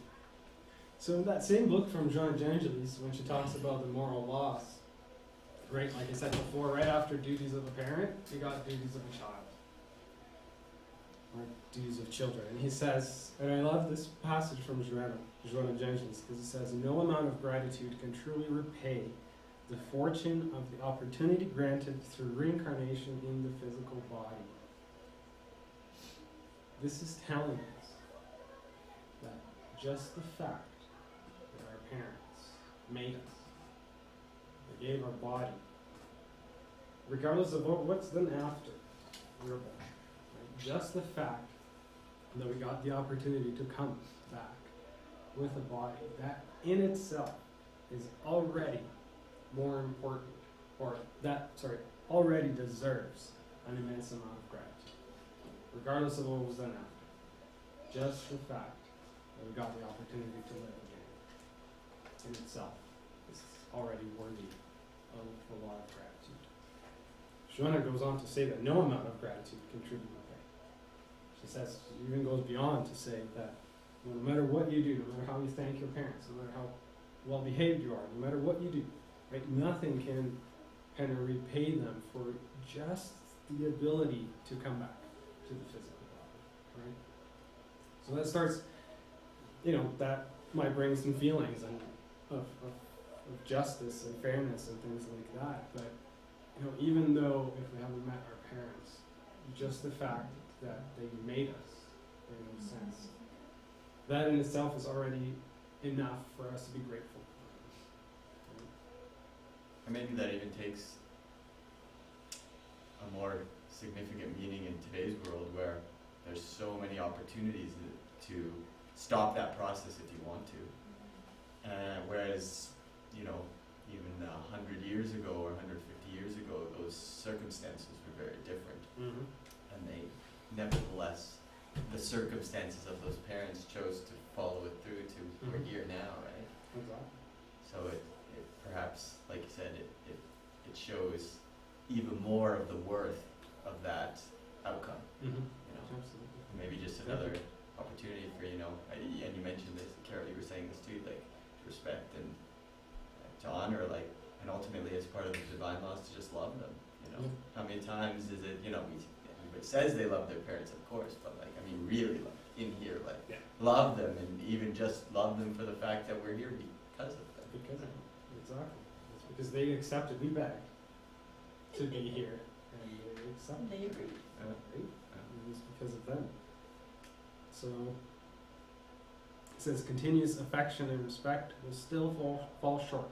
Speaker 1: So in that same book from John Evangelist, when she talks about the moral laws, right, like I said before, right after duties of a parent, you got duties of a child. Or duties of children. And he says, and I love this passage from John Evangelist, because he says, no amount of gratitude can truly repay the fortune of the opportunity granted through reincarnation in the physical body. This is telling us that just the fact that our parents made us, they gave our body, regardless of what's then after we're born, right? Just the fact that we got the opportunity to come back with a body, that in itself is already more important, or already deserves an immense amount of gratitude, regardless of what was done after. Just the fact that we got the opportunity to live again in itself is already worthy of a lot of gratitude. Shona goes on to say that no amount of gratitude can truly repay. She says, she even goes beyond to say that no matter what you do, no matter how you thank your parents, no matter how well behaved you are, no matter what you do, right, nothing can kind of repay them for just the ability to come back to the physical body, right? So that starts, that might bring some feelings and of justice and fairness and things like that. But even though if we haven't met our parents, just the fact that they made us, in a sense, that in itself is already enough for us to be grateful.
Speaker 7: And maybe that even takes a more significant meaning in today's world, where there's so many opportunities to stop that process if you want to. Whereas, even 100 years ago or 150 years ago, those circumstances were very different.
Speaker 1: Mm-hmm.
Speaker 7: And they, nevertheless, the circumstances of those parents chose to follow it through to we're here now, right?
Speaker 1: Exactly.
Speaker 7: So it perhaps, like you said, it shows even more of the worth of that outcome.
Speaker 1: Mm-hmm.
Speaker 7: Absolutely. Maybe just another opportunity for, and you mentioned this, Carol, you were saying this too, like to respect and to honor, and ultimately as part of the divine laws to just love them. How many times is it, everybody says they love their parents, of course, but really love in here, love them, and even just love them for the fact that we're here because of them.
Speaker 1: Because of them, exactly. It's because they accepted, we begged to be here, and they accepted.
Speaker 5: They agree.
Speaker 1: Right? It was because of them. So it says continuous affection and respect will still fall short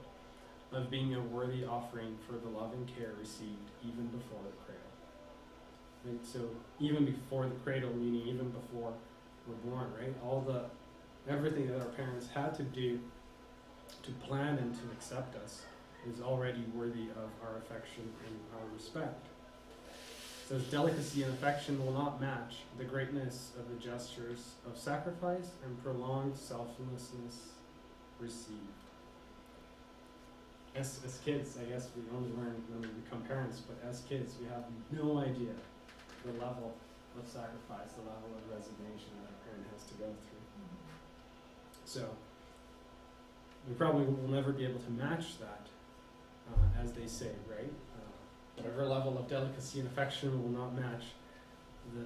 Speaker 1: of being a worthy offering for the love and care received even before the cradle. Right? So even before the cradle, meaning even before we're born, right? Everything that our parents had to do to plan and to accept us is already worthy of our affection and our respect. It says delicacy and affection will not match the greatness of the gestures of sacrifice and prolonged selflessness received. As kids, I guess we only learn when we become parents, but as kids we have no idea the level of sacrifice, the level of resignation that a parent has to go through. So we probably will never be able to match that, as they say, right? Whatever level of delicacy and affection will not match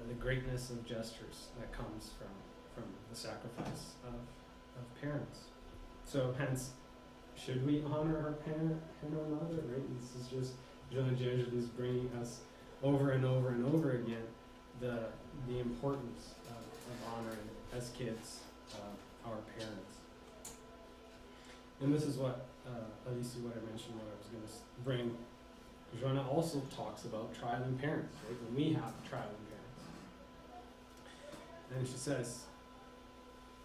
Speaker 1: the greatness of gestures that comes from the sacrifice of parents. So hence, should we honor our parent or mother, right? This is just Jean Jesuit is bringing us over and over and over again the importance of honoring as kids our parents. And this is what, at least what I mentioned, what I was going to bring. Joanna also talks about trialing parents, right? When we have trialing parents. And she says,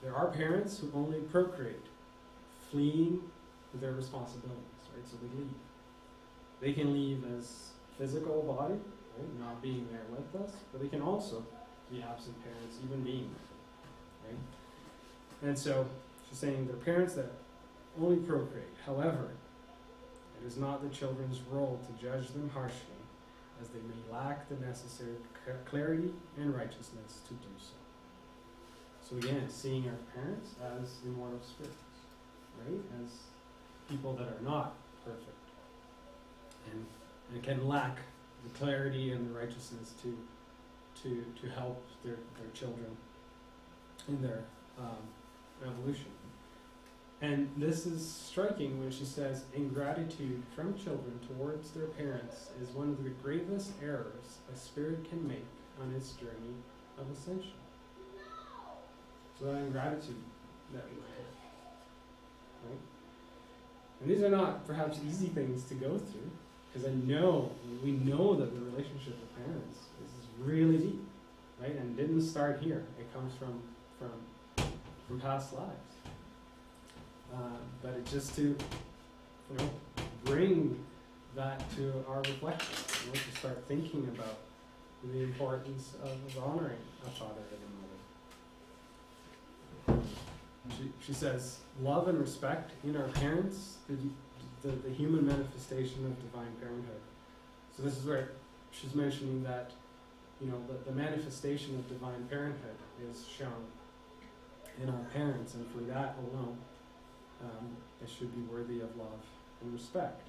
Speaker 1: there are parents who only procreate, fleeing their responsibilities, right? So they leave. They can leave as physical body, right? Not being there with us, but they can also be absent parents, even being there, right? And so she's saying they're parents that only procreate. However, it is not the children's role to judge them harshly, as they may lack the necessary clarity and righteousness to do so. So again, seeing our parents as immortal spirits, right? As people that are not perfect, and can lack the clarity and the righteousness to help their children in their evolution. And this is striking when she says, ingratitude from children towards their parents is one of the gravest errors a spirit can make on its journey of ascension. So that ingratitude that we have, right? And these are not perhaps easy things to go through, because we know that the relationship with parents is really deep, right? And it didn't start here. It comes from past lives. But it's just to, bring that to our reflection, to start thinking about the importance of honoring a father and a mother. She says, love and respect in our parents, the human manifestation of divine parenthood. So this is where she's mentioning that, the manifestation of divine parenthood is shown in our parents, and for that alone, they should be worthy of love and respect.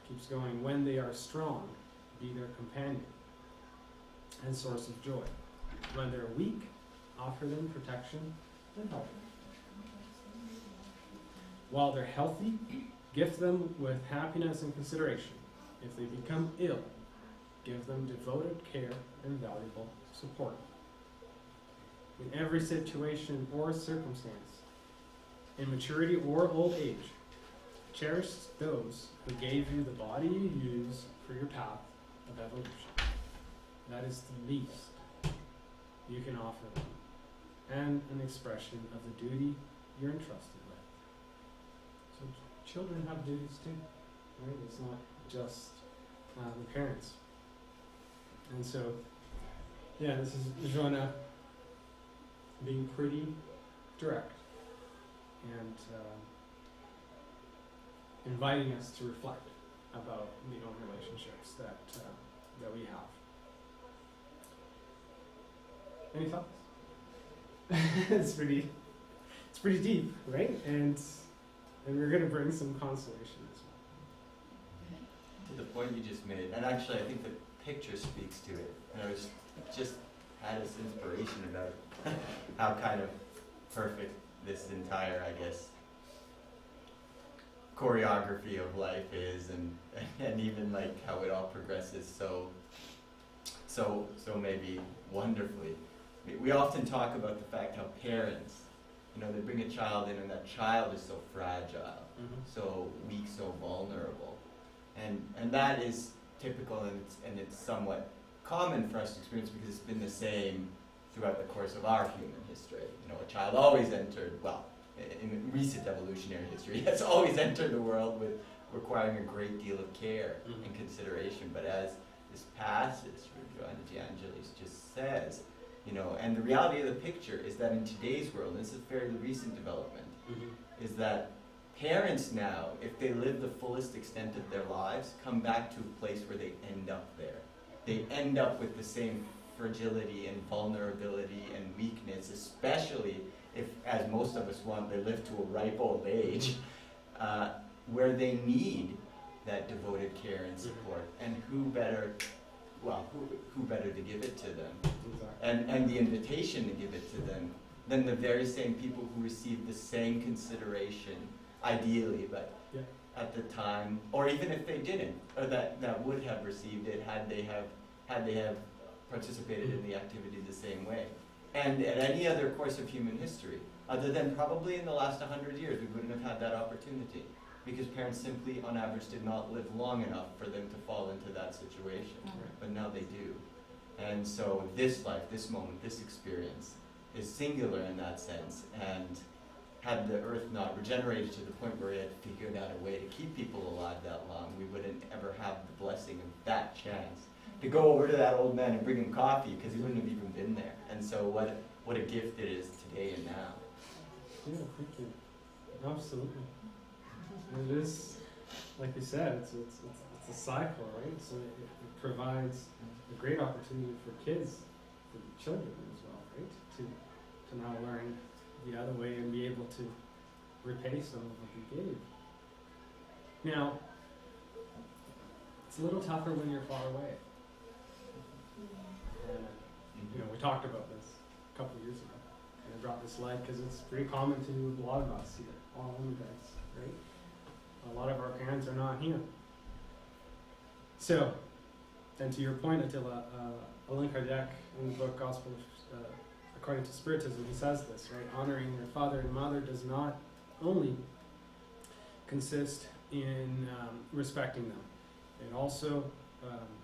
Speaker 1: Keeps going, when they are strong, be their companion and source of joy. When they're weak, offer them protection and help. While they're healthy, gift them with happiness and consideration. If they become ill, give them devoted care and valuable support. In every situation or circumstance, in maturity or old age, cherish those who gave you the body you use for your path of evolution. That is the least you can offer them, and an expression of the duty you're entrusted with. So children have duties too, right? It's not just the parents. And so, this is Joanna being pretty direct and inviting us to reflect about the own relationships that we have. Any thoughts? It's pretty deep, right? And we're going to bring some consolation as well.
Speaker 7: To the point you just made, and actually I think the picture speaks to it, and I was just had this inspiration about how kind of perfect this entire, I guess, choreography of life is, and even like how it all progresses so maybe wonderfully. We often talk about the fact how parents, they bring a child in, and that child is so fragile, so weak, so vulnerable, and that is typical, and it's somewhat common for us to experience because it's been the same throughout the course of our human history. A child always entered, in recent evolutionary history, has always entered the world with requiring a great deal of care and consideration. But as this passage, Joanna De Angelis just says, and the reality of the picture is that in today's world, and this is a fairly recent development, is that parents now, if they live the fullest extent of their lives, come back to a place where they end up there. They end up with the same fragility and vulnerability and weakness, especially if, as most of us want, they live to a ripe old age, where they need that devoted care and support. And who better to give it to them?
Speaker 1: Exactly.
Speaker 7: And the invitation to give it to them than the very same people who receive the same consideration, ideally, but at the time, or even if they didn't, or that would have received it had they have participated in the activity the same way. And at any other course of human history, other than probably in the last 100 years, we wouldn't have had that opportunity, because parents simply, on average, did not live long enough for them to fall into that situation. But now they do. And so this life, this moment, this experience is singular in that sense. And had the earth not regenerated to the point where it had figured out a way to keep people alive that long, we wouldn't ever have the blessing of that chance to go over to that old man and bring him coffee, because he wouldn't have even been there. And so what a gift it is today and now.
Speaker 1: Yeah, thank you. Absolutely. And it is, like you said, it's a cycle, right? So it provides a great opportunity for kids, for children as well, right? To now learn the other way and be able to repay some of what you gave. Now, it's a little tougher when you're far away. And, we talked about this a couple of years ago. And brought this slide because it's pretty common to a lot of us here, all immigrants, right? A lot of our parents are not here. So, and to your point, Attila, Allan Kardec in the book Gospel According to Spiritism, he says this, right? Honoring your father and mother does not only consist in respecting them.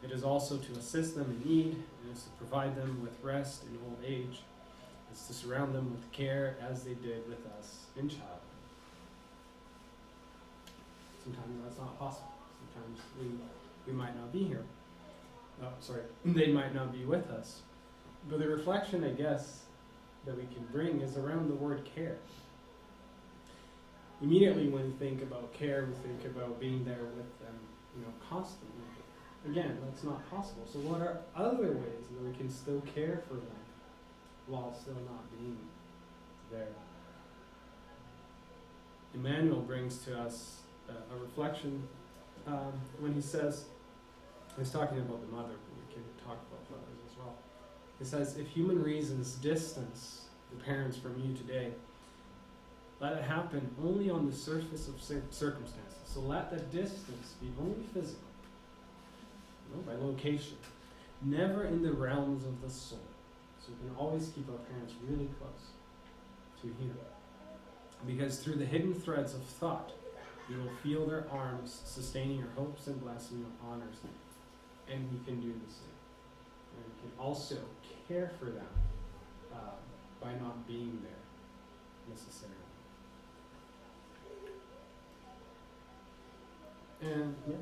Speaker 1: It is also to assist them in need, and is to provide them with rest in old age. It's to surround them with care as they did with us in childhood. Sometimes that's not possible. Sometimes we might not be here. Oh, sorry, they might not be with us. But the reflection, I guess, that we can bring is around the word care. Immediately when we think about care, we think about being there with them, constantly. Again, that's not possible. So what are other ways that we can still care for them while still not being there? Emmanuel brings to us a reflection when he says, he's talking about the mother, but we can talk about fathers as well. He says, if human reasons distance the parents from you today, let it happen only on the surface of circumstances. So let the distance be only physical, by location, never in the realms of the soul. So we can always keep our parents really close to here. Because through the hidden threads of thought, you will feel their arms sustaining your hopes and blessing your honors. And we can do the same. And we can also care for them by not being there necessarily. And yeah.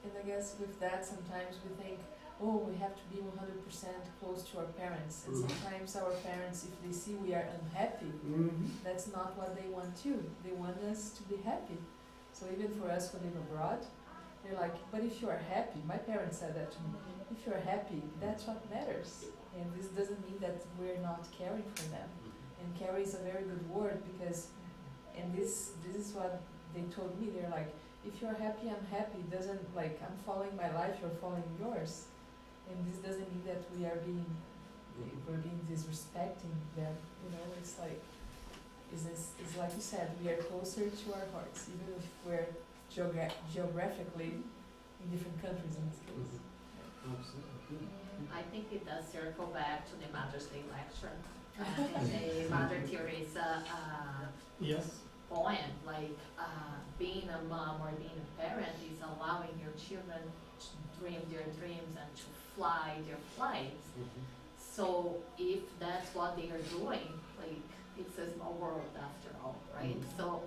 Speaker 3: And I guess with that, sometimes we think, oh, we have to be 100% close to our parents. And sometimes our parents, if they see we are unhappy, that's not what they want too. They want us to be happy. So even for us who live abroad, they're like, but if you are happy, my parents said that to me, if you are happy, that's what matters. And this doesn't mean that we're not caring for them. And care is a very good word because, and this is what they told me, they're like, if you're happy, I'm happy. It doesn't like I'm following my life, you're following yours. And this doesn't mean that we're being disrespecting them. It's like it's like you said, we are closer to our hearts, even if we're geographically in different countries in this case.
Speaker 1: Absolutely.
Speaker 4: I think it does circle back to the Mother's Day lecture. And the Mother Teresa
Speaker 1: Yes.
Speaker 4: poem, being a mom or being a parent is allowing your children to dream their dreams and to fly their flights. So if that's what they are doing, it's a small world after all, right? So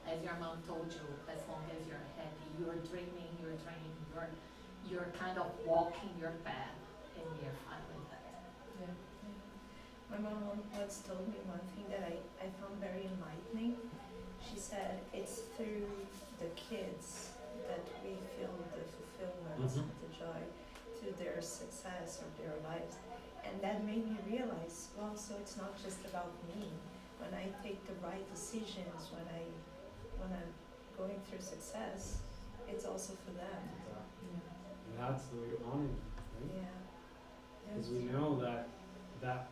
Speaker 4: as your mom told you, as long as you're happy, you're dreaming, you're kind of walking your path, and you're fine with that.
Speaker 3: Yeah.
Speaker 9: My mom once told me one thing that I found very enlightening. She said it's through the kids that we feel the fulfillment, the joy, through their success or their lives. And that made me realize, well, so it's not just about me. When I take the right decisions, when I'm going through success, it's also for them.
Speaker 1: And that's the way to honor them, right?
Speaker 9: Yeah.
Speaker 1: Because we know that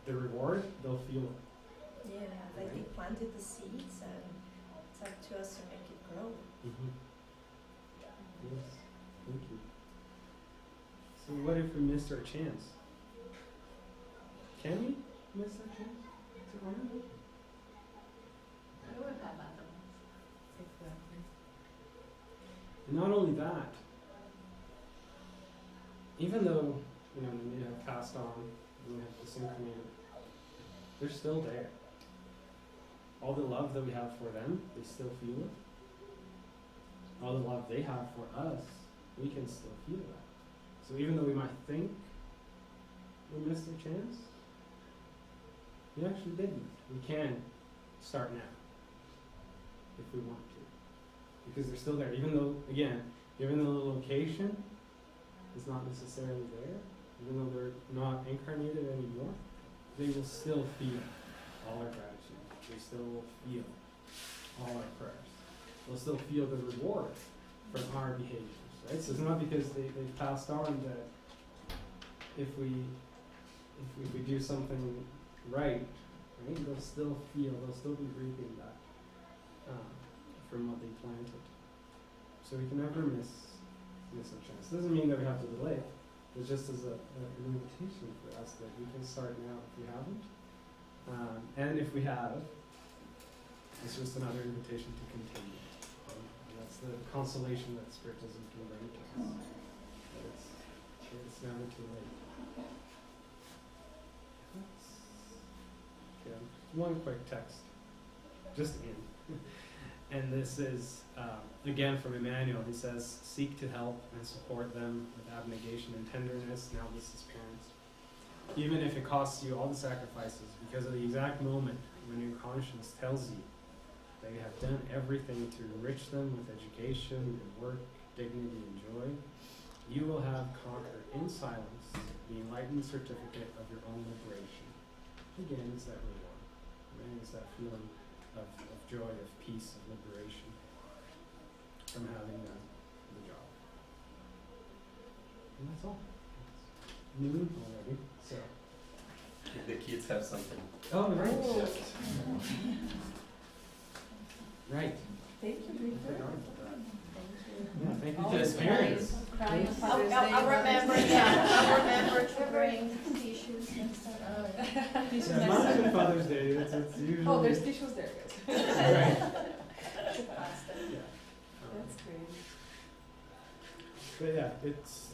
Speaker 1: the reward, they'll feel it.
Speaker 9: Yeah, like they planted the seeds and it's up to us to make it grow.
Speaker 1: Yes, thank you. So what if we missed our chance? Can we miss our chance to honor them?
Speaker 4: We would have other ones.
Speaker 3: Exactly.
Speaker 1: And not only that, even though they have passed on and we have disincarnated, they're still there. All the love that we have for them, they still feel it. All the love they have for us, we can still feel that. So even though we might think we missed a chance, we actually didn't. We can start now if we want to, because they're still there. Even though, again, even though the location is not necessarily there, even though they're not incarnated anymore, they will still feel all our gratitude. They still will feel all our prayers. They'll still feel the reward from our behaviors, right? So it's not because they've passed on that if we do something right, right? They'll still feel, they'll still be reaping that from what they planted. So we can never miss a chance. Doesn't mean that we have to delay. It's just as an invitation for us that we can start now if we haven't. And if we have, it's just another invitation to continue. And that's the consolation that Spiritism can bring to us. That it's never too late. Yeah, one quick text, just in. And this is, again, from Emmanuel. He says, seek to help and support them with abnegation and tenderness. Now this is parents. Even if it costs you all the sacrifices, because of the exact moment when your conscience tells you that you have done everything to enrich them with education and work, dignity and joy, you will have conquered in silence the enlightened certificate of your own liberation. Again, it's that reward. Right? It's that feeling of joy, of peace, of liberation from having done the job. And that's all. It's noon already, so.
Speaker 7: The kids have something.
Speaker 1: Oh, right.
Speaker 3: Oh.
Speaker 1: Right.
Speaker 3: Thank you, Victor.
Speaker 1: Yeah, thank you to
Speaker 3: Always
Speaker 1: the parents.
Speaker 3: crying on
Speaker 1: Yes.
Speaker 3: Father's Day.
Speaker 9: I'll remember that. I'll remember to bring tissues next time.
Speaker 3: Tissues
Speaker 1: Yeah,
Speaker 3: next
Speaker 1: mine
Speaker 3: time.
Speaker 1: is Father's Day. It's usually.
Speaker 3: Oh, there's tissues there, guys.
Speaker 1: Right.
Speaker 9: Pasta.
Speaker 1: Yeah.
Speaker 3: That's great.
Speaker 1: But yeah, it's